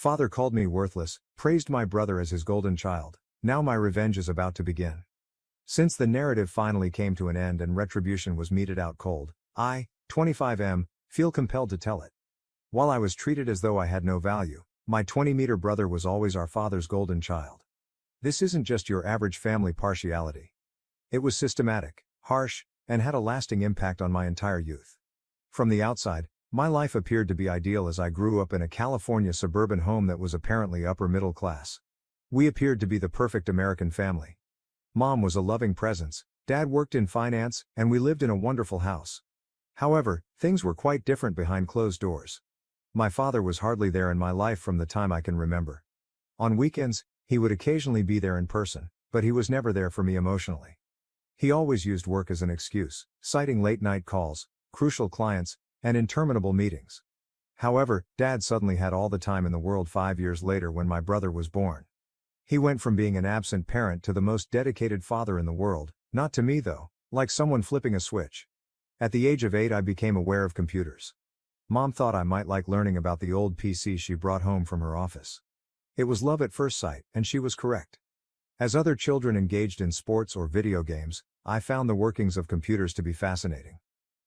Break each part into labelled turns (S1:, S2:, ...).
S1: Father called me worthless, praised my brother as his golden child. Now my revenge is about to begin. Since the narrative finally came to an end and retribution was meted out cold, I, 25M, feel compelled to tell it. While I was treated as though I had no value, my 20-meter brother was always our father's golden child. This isn't just your average family partiality. It was systematic, harsh, and had a lasting impact on my entire youth. From the outside, my life appeared to be ideal as I grew up in a California suburban home that was apparently upper middle class. We appeared to be the perfect American family. Mom was a loving presence, Dad worked in finance, and we lived in a wonderful house. However, things were quite different behind closed doors. My father was hardly there in my life from the time I can remember. On weekends, he would occasionally be there in person, but he was never there for me emotionally. He always used work as an excuse, citing late-night calls, crucial clients, and interminable meetings. However, Dad suddenly had all the time in the world 5 years later when my brother was born. He went from being an absent parent to the most dedicated father in the world, not to me though, like someone flipping a switch. At the age of 8 I became aware of computers. Mom thought I might like learning about the old PC she brought home from her office. It was love at first sight, and she was correct. As other children engaged in sports or video games, I found the workings of computers to be fascinating.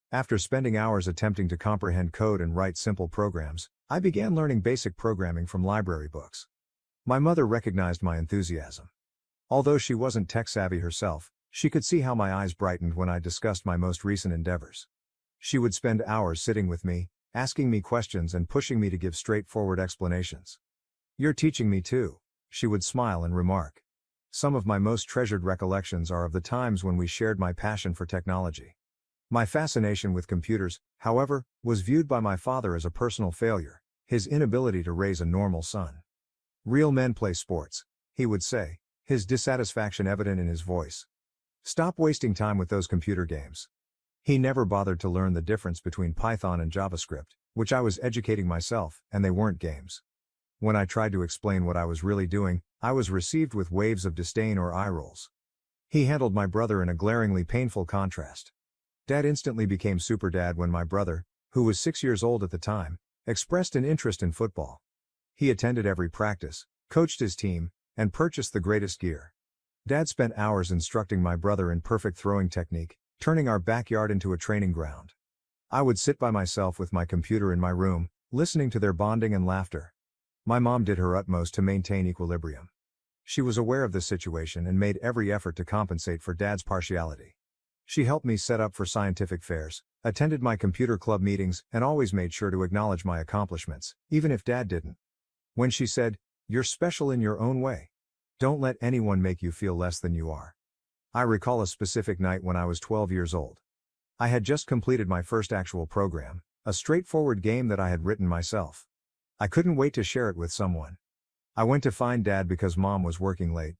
S1: After spending hours attempting to comprehend code and write simple programs, I began learning basic programming from library books. My mother recognized my enthusiasm. Although she wasn't tech-savvy herself, she could see how my eyes brightened when I discussed my most recent endeavors. She would spend hours sitting with me, asking me questions and pushing me to give straightforward explanations. "You're teaching me too," she would smile and remark. Some of my most treasured recollections are of the times when we shared my passion for technology. My fascination with computers, however, was viewed by my father as a personal failure, his inability to raise a normal son. "Real men play sports," he would say, his dissatisfaction evident in his voice. "Stop wasting time with those computer games." He never bothered to learn the difference between Python and JavaScript, which I was educating myself, and they weren't games. When I tried to explain what I was really doing, I was received with waves of disdain or eye rolls. He handled my brother in a glaringly painful contrast. Dad instantly became super dad when my brother, who was 6 years old at the time, expressed an interest in football. He attended every practice, coached his team, and purchased the greatest gear. Dad spent hours instructing my brother in perfect throwing technique, turning our backyard into a training ground. I would sit by myself with my computer in my room, listening to their bonding and laughter. My mom did her utmost to maintain equilibrium. She was aware of the situation and made every effort to compensate for Dad's partiality. She helped me set up for scientific fairs, attended my computer club meetings, and always made sure to acknowledge my accomplishments, even if Dad didn't. When she said, "You're special in your own way. Don't let anyone make you feel less than you are." I recall a specific night when I was 12 years old. I had just completed my first actual program, a straightforward game that I had written myself. I couldn't wait to share it with someone. I went to find Dad because Mom was working late.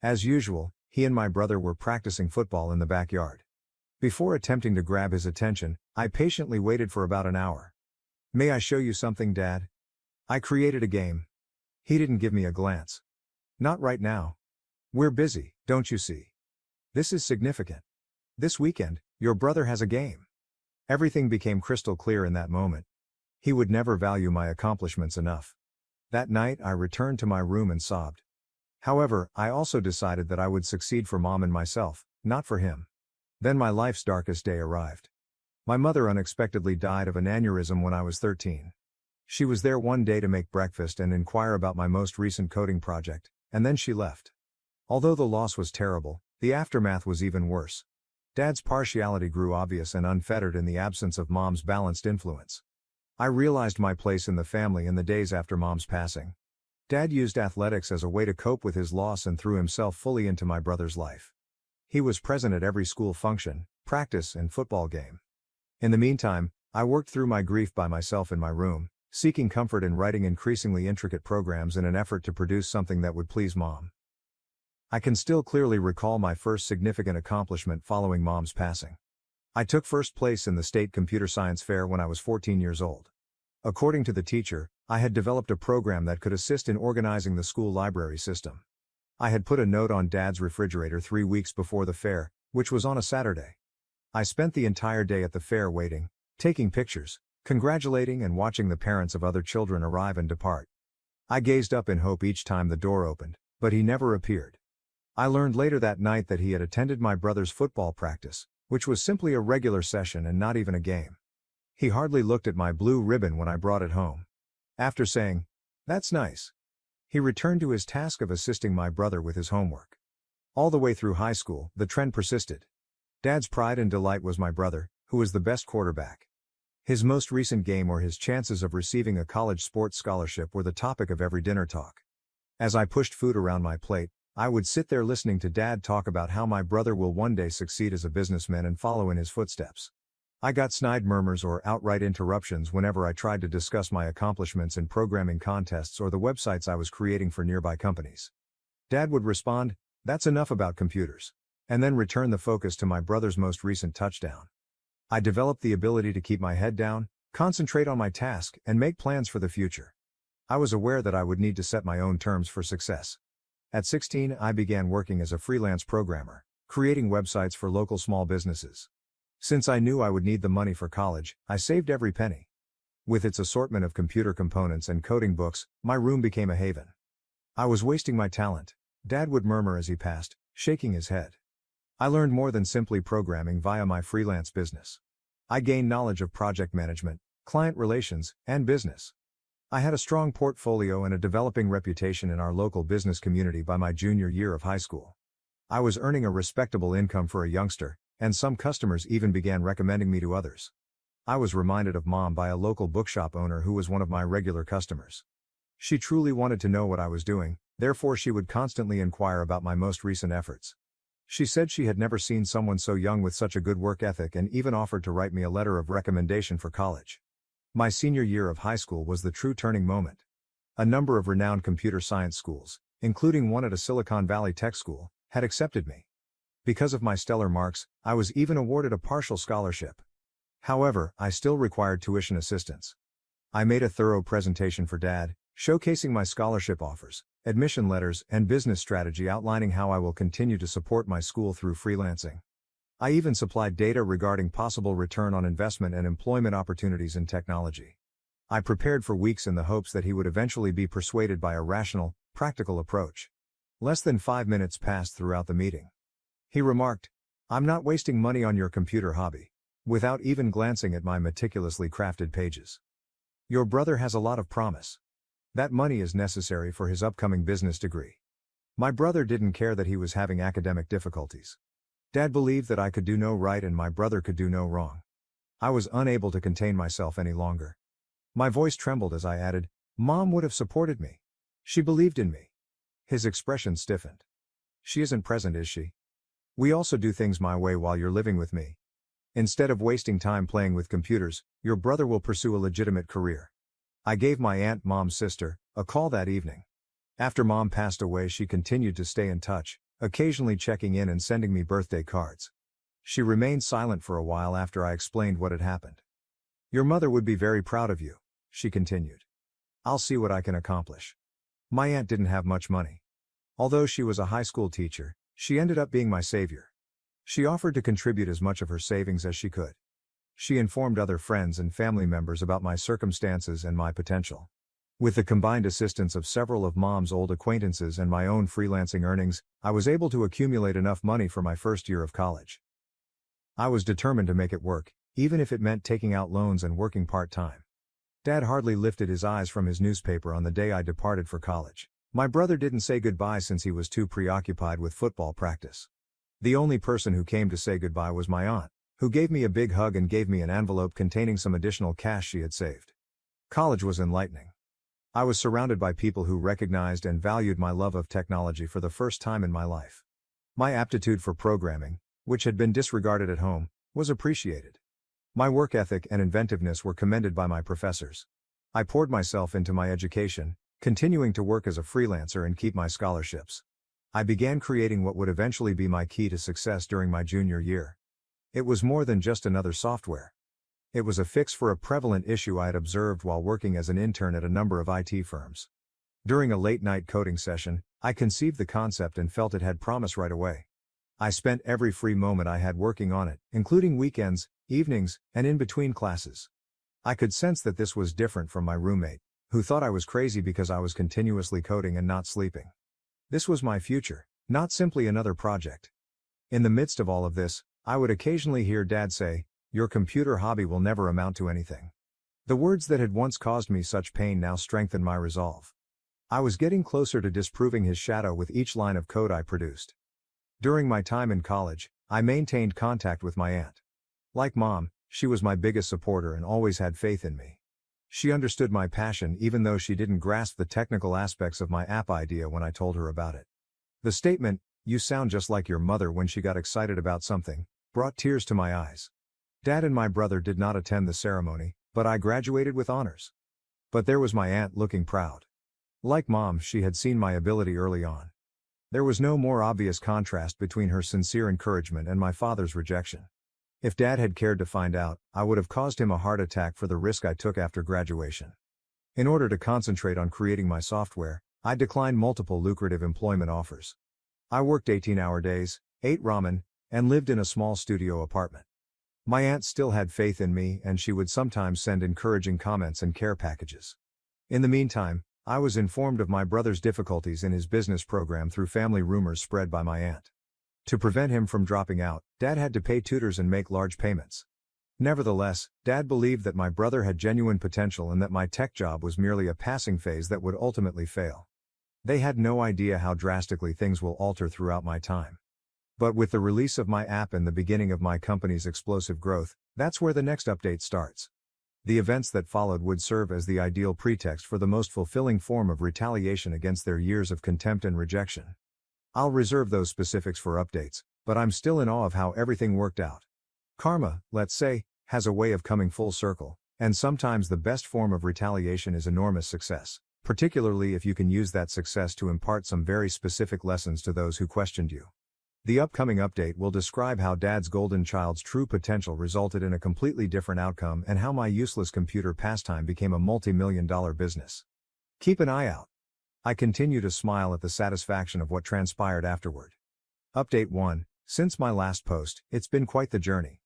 S1: As usual, he and my brother were practicing football in the backyard. Before attempting to grab his attention, I patiently waited for about an hour. "May I show you something, Dad? I created a game." He didn't give me a glance. "Not right now. We're busy, don't you see? This is significant. This weekend, your brother has a game." Everything became crystal clear in that moment. He would never value my accomplishments enough. That night I returned to my room and sobbed. However, I also decided that I would succeed for Mom and myself, not for him. Then my life's darkest day arrived. My mother unexpectedly died of an aneurysm when I was 13. She was there one day to make breakfast and inquire about my most recent coding project, and then she left. Although the loss was terrible, the aftermath was even worse. Dad's partiality grew obvious and unfettered in the absence of Mom's balanced influence. I realized my place in the family in the days after Mom's passing. Dad used athletics as a way to cope with his loss and threw himself fully into my brother's life. He was present at every school function, practice, and football game. In the meantime, I worked through my grief by myself in my room, seeking comfort in writing increasingly intricate programs in an effort to produce something that would please Mom. I can still clearly recall my first significant accomplishment following Mom's passing. I took first place in the state computer science fair when I was 14 years old. According to the teacher, I had developed a program that could assist in organizing the school library system. I had put a note on Dad's refrigerator 3 weeks before the fair, which was on a Saturday. I spent the entire day at the fair waiting, taking pictures, congratulating and watching the parents of other children arrive and depart. I gazed up in hope each time the door opened, but he never appeared. I learned later that night that he had attended my brother's football practice, which was simply a regular session and not even a game. He hardly looked at my blue ribbon when I brought it home. After saying, "That's nice," he returned to his task of assisting my brother with his homework. All the way through high school, the trend persisted. Dad's pride and delight was my brother, who was the best quarterback. His most recent game or his chances of receiving a college sports scholarship were the topic of every dinner talk. As I pushed food around my plate, I would sit there listening to Dad talk about how my brother will one day succeed as a businessman and follow in his footsteps. I got snide murmurs or outright interruptions whenever I tried to discuss my accomplishments in programming contests or the websites I was creating for nearby companies. Dad would respond, "That's enough about computers," and then return the focus to my brother's most recent touchdown. I developed the ability to keep my head down, concentrate on my task, and make plans for the future. I was aware that I would need to set my own terms for success. At 16, I began working as a freelance programmer, creating websites for local small businesses. Since I knew I would need the money for college, I saved every penny. With its assortment of computer components and coding books, my room became a haven. I was wasting my talent, Dad would murmur as he passed, shaking his head. I learned more than simply programming via my freelance business. I gained knowledge of project management, client relations, and business. I had a strong portfolio and a developing reputation in our local business community by my junior year of high school. I was earning a respectable income for a youngster, and some customers even began recommending me to others. I was reminded of Mom by a local bookshop owner who was one of my regular customers. She truly wanted to know what I was doing, therefore she would constantly inquire about my most recent efforts. She said she had never seen someone so young with such a good work ethic and even offered to write me a letter of recommendation for college. My senior year of high school was the true turning moment. A number of renowned computer science schools, including one at a Silicon Valley tech school, had accepted me. Because of my stellar marks, I was even awarded a partial scholarship. However, I still required tuition assistance. I made a thorough presentation for Dad, showcasing my scholarship offers, admission letters, and business strategy outlining how I will continue to support my school through freelancing. I even supplied data regarding possible return on investment and employment opportunities in technology. I prepared for weeks in the hopes that he would eventually be persuaded by a rational, practical approach. Less than 5 minutes passed throughout the meeting. He remarked, "I'm not wasting money on your computer hobby," without even glancing at my meticulously crafted pages. "Your brother has a lot of promise. That money is necessary for his upcoming business degree." My brother didn't care that he was having academic difficulties. Dad believed that I could do no right and my brother could do no wrong. I was unable to contain myself any longer. My voice trembled as I added, "Mom would have supported me. She believed in me." His expression stiffened. "She isn't present, is she? We also do things my way while you're living with me. Instead of wasting time playing with computers, your brother will pursue a legitimate career." I gave my aunt, Mom's sister, a call that evening. After Mom passed away, she continued to stay in touch, occasionally checking in and sending me birthday cards. She remained silent for a while after I explained what had happened. "Your mother would be very proud of you," she continued. "I'll see what I can accomplish." My aunt didn't have much money. Although she was a high school teacher, she ended up being my savior. She offered to contribute as much of her savings as she could. She informed other friends and family members about my circumstances and my potential. With the combined assistance of several of Mom's old acquaintances and my own freelancing earnings, I was able to accumulate enough money for my first year of college. I was determined to make it work, even if it meant taking out loans and working part-time. Dad hardly lifted his eyes from his newspaper on the day I departed for college. My brother didn't say goodbye since he was too preoccupied with football practice. The only person who came to say goodbye was my aunt, who gave me a big hug and gave me an envelope containing some additional cash she had saved. College was enlightening. I was surrounded by people who recognized and valued my love of technology for the first time in my life. My aptitude for programming, which had been disregarded at home, was appreciated. My work ethic and inventiveness were commended by my professors. I poured myself into my education, continuing to work as a freelancer and keep my scholarships. I began creating what would eventually be my key to success during my junior year. It was more than just another software. It was a fix for a prevalent issue I had observed while working as an intern at a number of IT firms. During a late-night coding session, I conceived the concept and felt it had promise right away. I spent every free moment I had working on it, including weekends, evenings, and in between classes. I could sense that this was different from my roommate, who thought I was crazy because I was continuously coding and not sleeping. This was my future, not simply another project. In the midst of all of this, I would occasionally hear Dad say, "Your computer hobby will never amount to anything." The words that had once caused me such pain now strengthened my resolve. I was getting closer to disproving his shadow with each line of code I produced. During my time in college, I maintained contact with my aunt. Like Mom, she was my biggest supporter and always had faith in me. She understood my passion even though she didn't grasp the technical aspects of my app idea when I told her about it. The statement, "You sound just like your mother," when she got excited about something, brought tears to my eyes. Dad and my brother did not attend the ceremony, but I graduated with honors. But there was my aunt looking proud. Like Mom, she had seen my ability early on. There was no more obvious contrast between her sincere encouragement and my father's rejection. If Dad had cared to find out, I would have caused him a heart attack for the risk I took after graduation. In order to concentrate on creating my software, I declined multiple lucrative employment offers. I worked 18-hour days, ate ramen, and lived in a small studio apartment. My aunt still had faith in me, and she would sometimes send encouraging comments and care packages. In the meantime, I was informed of my brother's difficulties in his business program through family rumors spread by my aunt. To prevent him from dropping out, Dad had to pay tutors and make large payments. Nevertheless, Dad believed that my brother had genuine potential and that my tech job was merely a passing phase that would ultimately fail. They had no idea how drastically things will alter throughout my time. But with the release of my app and the beginning of my company's explosive growth, that's where the next update starts. The events that followed would serve as the ideal pretext for the most fulfilling form of retaliation against their years of contempt and rejection. I'll reserve those specifics for updates, but I'm still in awe of how everything worked out. Karma, let's say, has a way of coming full circle, and sometimes the best form of retaliation is enormous success, particularly if you can use that success to impart some very specific lessons to those who questioned you. The upcoming update will describe how Dad's golden child's true potential resulted in a completely different outcome and how my useless computer pastime became a multi-million-dollar business. Keep an eye out. I continue to smile at the satisfaction of what transpired afterward. Update 1. Since my last post, it's been quite the journey.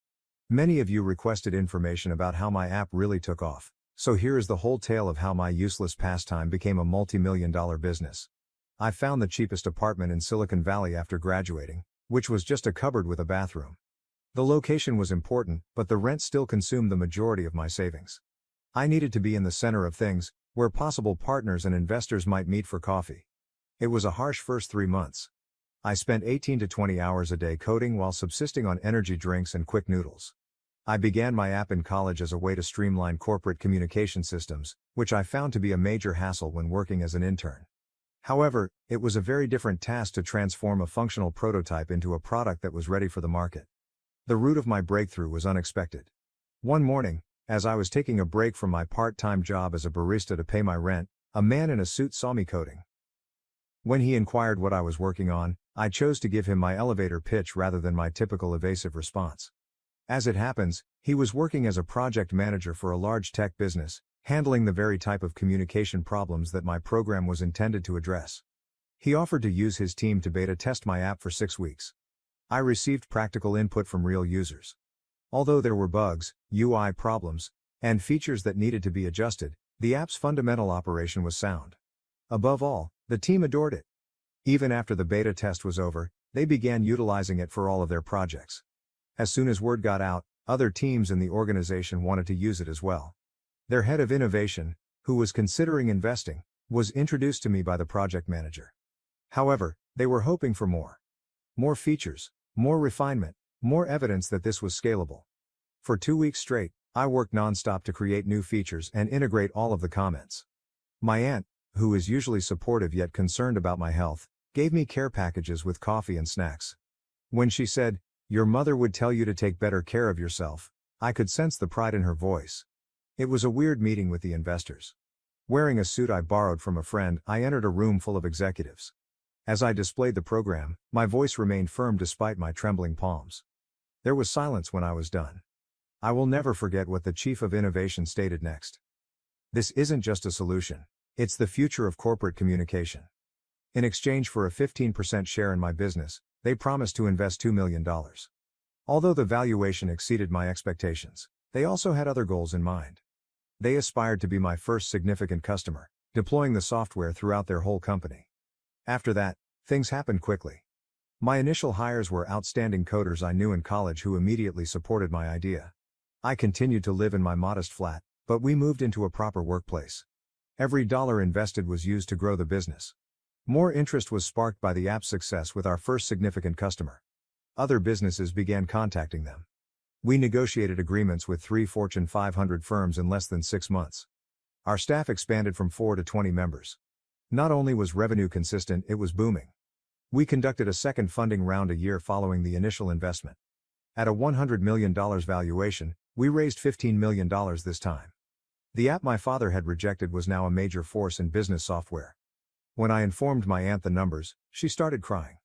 S1: Many of you requested information about how my app really took off, so here is the whole tale of how my useless pastime became a multi-million-dollar business. I found the cheapest apartment in Silicon Valley after graduating, which was just a cupboard with a bathroom. The location was important, but the rent still consumed the majority of my savings. I needed to be in the center of things, where possible partners and investors might meet for coffee. It was a harsh first 3 months. I spent 18 to 20 hours a day coding while subsisting on energy drinks and quick noodles. I began my app in college as a way to streamline corporate communication systems, which I found to be a major hassle when working as an intern. However, it was a very different task to transform a functional prototype into a product that was ready for the market. The root of my breakthrough was unexpected. One morning, as I was taking a break from my part-time job as a barista to pay my rent, a man in a suit saw me coding. When he inquired what I was working on, I chose to give him my elevator pitch rather than my typical evasive response. As it happens, he was working as a project manager for a large tech business, handling the very type of communication problems that my program was intended to address. He offered to use his team to beta test my app for 6 weeks. I received practical input from real users. Although there were bugs, UI problems, and features that needed to be adjusted, the app's fundamental operation was sound. Above all, the team adored it. Even after the beta test was over, they began utilizing it for all of their projects. As soon as word got out, other teams in the organization wanted to use it as well. Their head of innovation, who was considering investing, was introduced to me by the project manager. However, they were hoping for more. More features, more refinement, more evidence that this was scalable. For 2 weeks straight, I worked non-stop to create new features and integrate all of the comments. My aunt, who is usually supportive yet concerned about my health, gave me care packages with coffee and snacks. When she said, "Your mother would tell you to take better care of yourself," I could sense the pride in her voice. It was a weird meeting with the investors. Wearing a suit I borrowed from a friend, I entered a room full of executives. As I displayed the program, my voice remained firm despite my trembling palms. There was silence when I was done. I will never forget what the chief of innovation stated next. "This isn't just a solution. It's the future of corporate communication." In exchange for a 15% share in my business, they promised to invest $2 million. Although the valuation exceeded my expectations, they also had other goals in mind. They aspired to be my first significant customer, deploying the software throughout their whole company. After that, things happened quickly. My initial hires were outstanding coders I knew in college who immediately supported my idea. I continued to live in my modest flat, but we moved into a proper workplace. Every dollar invested was used to grow the business. More interest was sparked by the app's success with our first significant customer. Other businesses began contacting them. We negotiated agreements with 3 Fortune 500 firms in less than 6 months. Our staff expanded from 4 to 20 members. Not only was revenue consistent, it was booming. We conducted a second funding round a year following the initial investment. At a $100 million valuation, we raised $15 million this time. The app my father had rejected was now a major force in business software. When I informed my aunt the numbers, she started crying.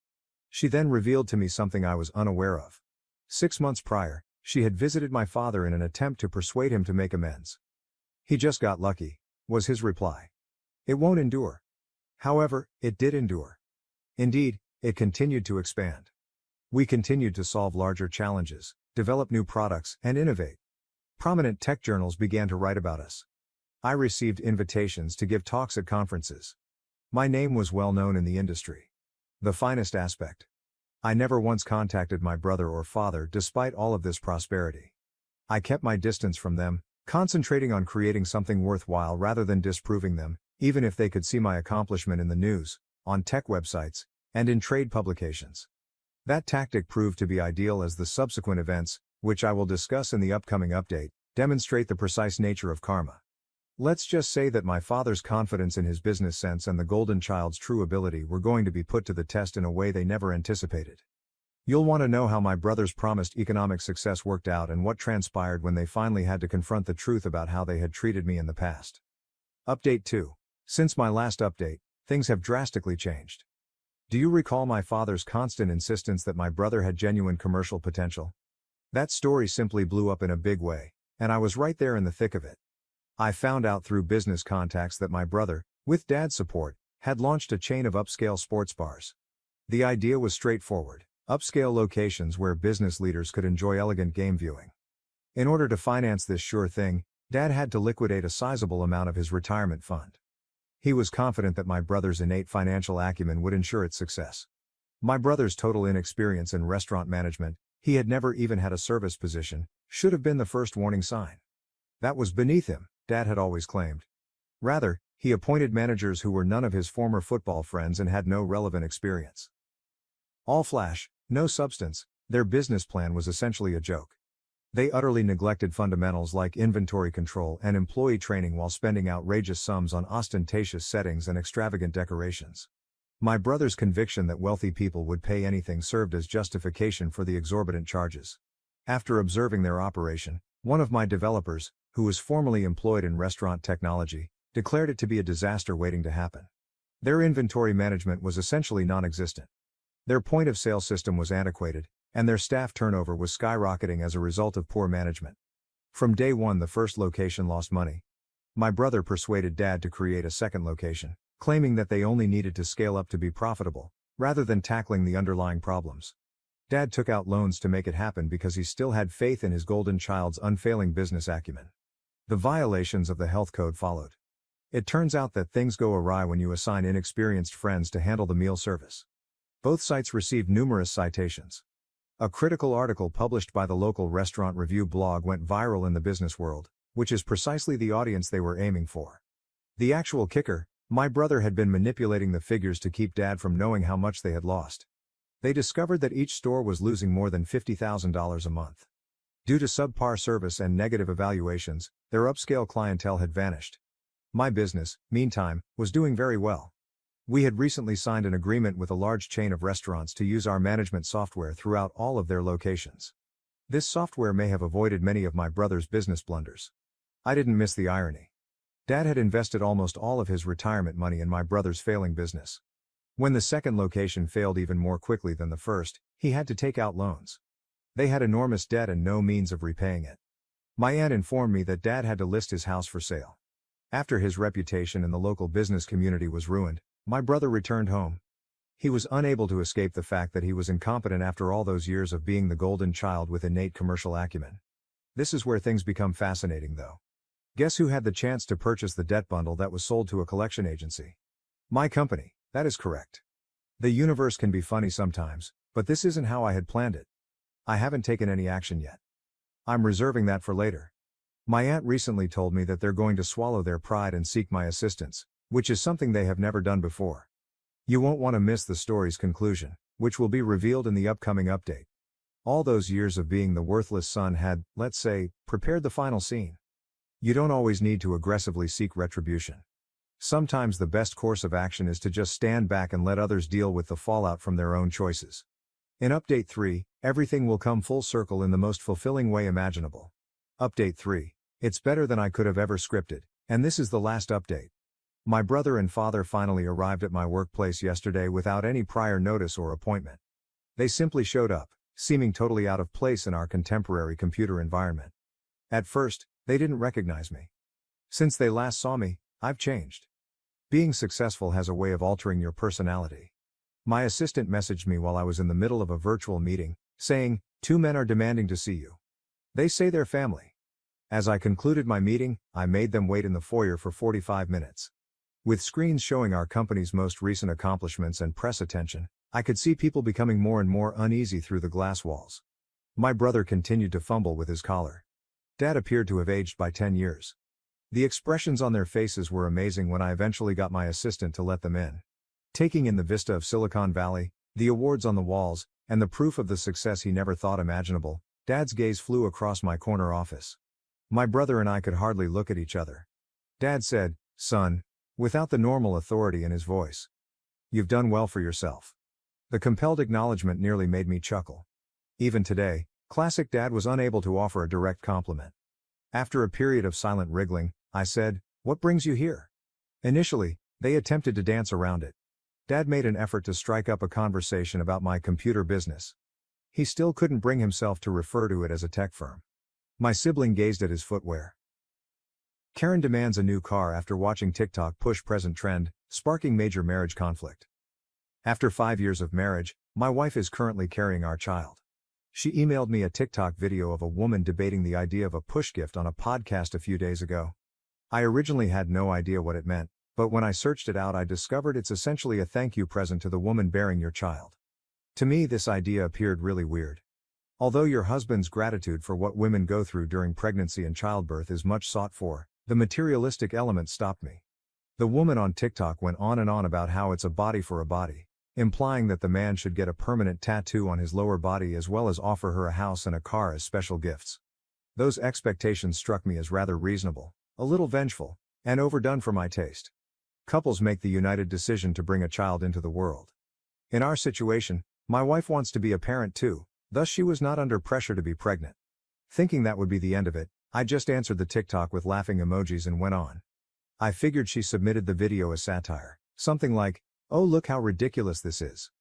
S1: She then revealed to me something I was unaware of. 6 months prior, she had visited my father in an attempt to persuade him to make amends. "He just got lucky," was his reply. "It won't endure." However, it did endure. Indeed, it continued to expand. We continued to solve larger challenges, develop new products, and innovate. Prominent tech journals began to write about us. I received invitations to give talks at conferences. My name was well known in the industry. The finest aspect: I never once contacted my brother or father despite all of this prosperity. I kept my distance from them, concentrating on creating something worthwhile rather than disproving them, even if they could see my accomplishment in the news, on tech websites, and in trade publications. That tactic proved to be ideal as the subsequent events, which I will discuss in the upcoming update, demonstrate the precise nature of karma. Let's just say that my father's confidence in his business sense and the golden child's true ability were going to be put to the test in a way they never anticipated. You'll want to know how my brother's promised economic success worked out and what transpired when they finally had to confront the truth about how they had treated me in the past. Update 2. Since my last update, things have drastically changed. Do you recall my father's constant insistence that my brother had genuine commercial potential? That story simply blew up in a big way, and I was right there in the thick of it. I found out through business contacts that my brother, with Dad's support, had launched a chain of upscale sports bars. The idea was straightforward: upscale locations where business leaders could enjoy elegant game viewing. In order to finance this sure thing, Dad had to liquidate a sizable amount of his retirement fund. He was confident that my brother's innate financial acumen would ensure its success. My brother's total inexperience in restaurant management, he had never even had a service position, should have been the first warning sign. That was beneath him, Dad had always claimed. Rather, he appointed managers who were none of his former football friends and had no relevant experience. All flash, no substance, their business plan was essentially a joke. They utterly neglected fundamentals like inventory control and employee training while spending outrageous sums on ostentatious settings and extravagant decorations. My brother's conviction that wealthy people would pay anything served as justification for the exorbitant charges. After observing their operation, one of my developers, who was formerly employed in restaurant technology, declared it to be a disaster waiting to happen. Their inventory management was essentially non-existent. Their point-of-sale system was antiquated, and their staff turnover was skyrocketing as a result of poor management. From day one, the first location lost money. My brother persuaded Dad to create a second location, claiming that they only needed to scale up to be profitable, rather than tackling the underlying problems. Dad took out loans to make it happen because he still had faith in his golden child's unfailing business acumen. The violations of the health code followed. It turns out that things go awry when you assign inexperienced friends to handle the meal service. Both sites received numerous citations. A critical article published by the local restaurant review blog went viral in the business world, which is precisely the audience they were aiming for. The actual kicker: my brother had been manipulating the figures to keep Dad from knowing how much they had lost. They discovered that each store was losing more than $50,000 a month. Due to subpar service and negative evaluations, their upscale clientele had vanished. My business, meantime, was doing very well. We had recently signed an agreement with a large chain of restaurants to use our management software throughout all of their locations. This software may have avoided many of my brother's business blunders. I didn't miss the irony. Dad had invested almost all of his retirement money in my brother's failing business. When the second location failed even more quickly than the first, he had to take out loans. They had enormous debt and no means of repaying it. My aunt informed me that Dad had to list his house for sale. After his reputation in the local business community was ruined, my brother returned home. He was unable to escape the fact that he was incompetent after all those years of being the golden child with innate commercial acumen. This is where things become fascinating though. Guess who had the chance to purchase the debt bundle that was sold to a collection agency? My company, that is correct. The universe can be funny sometimes, but this isn't how I had planned it. I haven't taken any action yet. I'm reserving that for later. My aunt recently told me that they're going to swallow their pride and seek my assistance, which is something they have never done before. You won't want to miss the story's conclusion, which will be revealed in the upcoming update. All those years of being the worthless son had, let's say, prepared the final scene. You don't always need to aggressively seek retribution. Sometimes the best course of action is to just stand back and let others deal with the fallout from their own choices. In Update 3, everything will come full circle in the most fulfilling way imaginable. Update 3. It's better than I could have ever scripted, and this is the last update. My brother and father finally arrived at my workplace yesterday without any prior notice or appointment. They simply showed up, seeming totally out of place in our contemporary computer environment. At first, they didn't recognize me. Since they last saw me, I've changed. Being successful has a way of altering your personality. My assistant messaged me while I was in the middle of a virtual meeting, saying, "2 men are demanding to see you. They say they're family." As I concluded my meeting, I made them wait in the foyer for 45 minutes. With screens showing our company's most recent accomplishments and press attention, I could see people becoming more and more uneasy through the glass walls. My brother continued to fumble with his collar. Dad appeared to have aged by 10 years. The expressions on their faces were amazing when I eventually got my assistant to let them in. Taking in the vista of Silicon Valley, the awards on the walls, and the proof of the success he never thought imaginable, Dad's gaze flew across my corner office. My brother and I could hardly look at each other. Dad said, "Son," without the normal authority in his voice. "You've done well for yourself." The compelled acknowledgement nearly made me chuckle. Even today, classic Dad was unable to offer a direct compliment. After a period of silent wriggling, I said, "What brings you here?" Initially, they attempted to dance around it. Dad made an effort to strike up a conversation about my computer business. He still couldn't bring himself to refer to it as a tech firm. My sibling gazed at his footwear. Karen demands a new car after watching TikTok push present trend, sparking major marriage conflict. After 5 years of marriage, my wife is currently carrying our child. She emailed me a TikTok video of a woman debating the idea of a push gift on a podcast a few days ago. I originally had no idea what it meant, but when I searched it out I discovered it's essentially a thank you present to the woman bearing your child. To me this idea appeared really weird. Although your husband's gratitude for what women go through during pregnancy and childbirth is much sought for, the materialistic element stopped me. The woman on TikTok went on and on about how it's a body for a body, implying that the man should get a permanent tattoo on his lower body as well as offer her a house and a car as special gifts. Those expectations struck me as rather reasonable, a little vengeful, and overdone for my taste. Couples make the united decision to bring a child into the world. In our situation, my wife wants to be a parent too, thus she was not under pressure to be pregnant. Thinking that would be the end of it, I just answered the TikTok with laughing emojis and went on. I figured she submitted the video as satire, something like, "Oh look how ridiculous this is."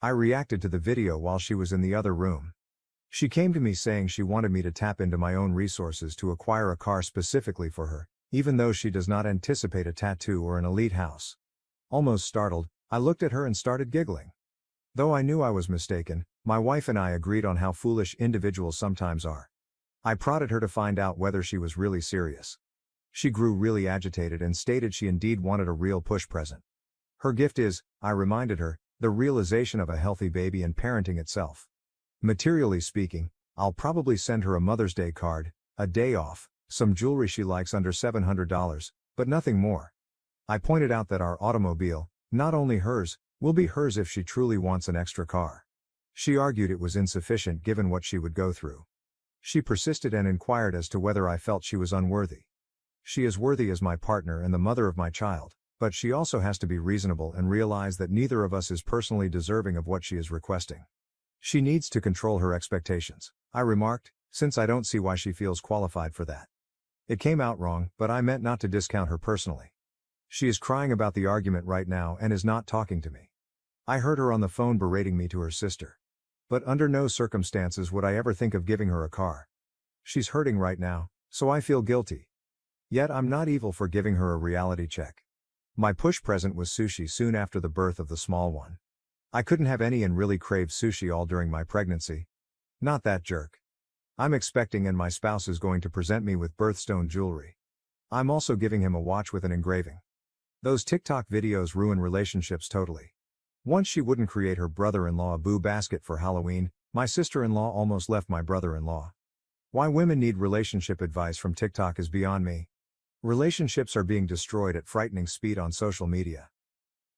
S1: I reacted to the video while she was in the other room. She came to me saying she wanted me to tap into my own resources to acquire a car specifically for her, even though she does not anticipate a tattoo or an elite house. Almost startled, I looked at her and started giggling. Though I knew I was mistaken, my wife and I agreed on how foolish individuals sometimes are. I prodded her to find out whether she was really serious. She grew really agitated and stated she indeed wanted a real push present. Her gift is, I reminded her, the realization of a healthy baby and parenting itself. Materially speaking, I'll probably send her a Mother's Day card, a day off, some jewelry she likes under $700, but nothing more. I pointed out that our automobile, not only hers, will be hers if she truly wants an extra car. She argued it was insufficient given what she would go through. She persisted and inquired as to whether I felt she was unworthy. She is worthy as my partner and the mother of my child, but she also has to be reasonable and realize that neither of us is personally deserving of what she is requesting. She needs to control her expectations, I remarked, since I don't see why she feels qualified for that. It came out wrong, but I meant not to discount her personally. She is crying about the argument right now and is not talking to me. I heard her on the phone berating me to her sister. But under no circumstances would I ever think of giving her a car. She's hurting right now, so I feel guilty. Yet I'm not evil for giving her a reality check. My push present was sushi soon after the birth of the small one. I couldn't have any and really craved sushi all during my pregnancy. Not that jerk. I'm expecting and my spouse is going to present me with birthstone jewelry. I'm also giving him a watch with an engraving. Those TikTok videos ruin relationships totally. Once she wouldn't create her brother-in-law a boo basket for Halloween, my sister-in-law almost left my brother-in-law. Why women need relationship advice from TikTok is beyond me. Relationships are being destroyed at frightening speed on social media.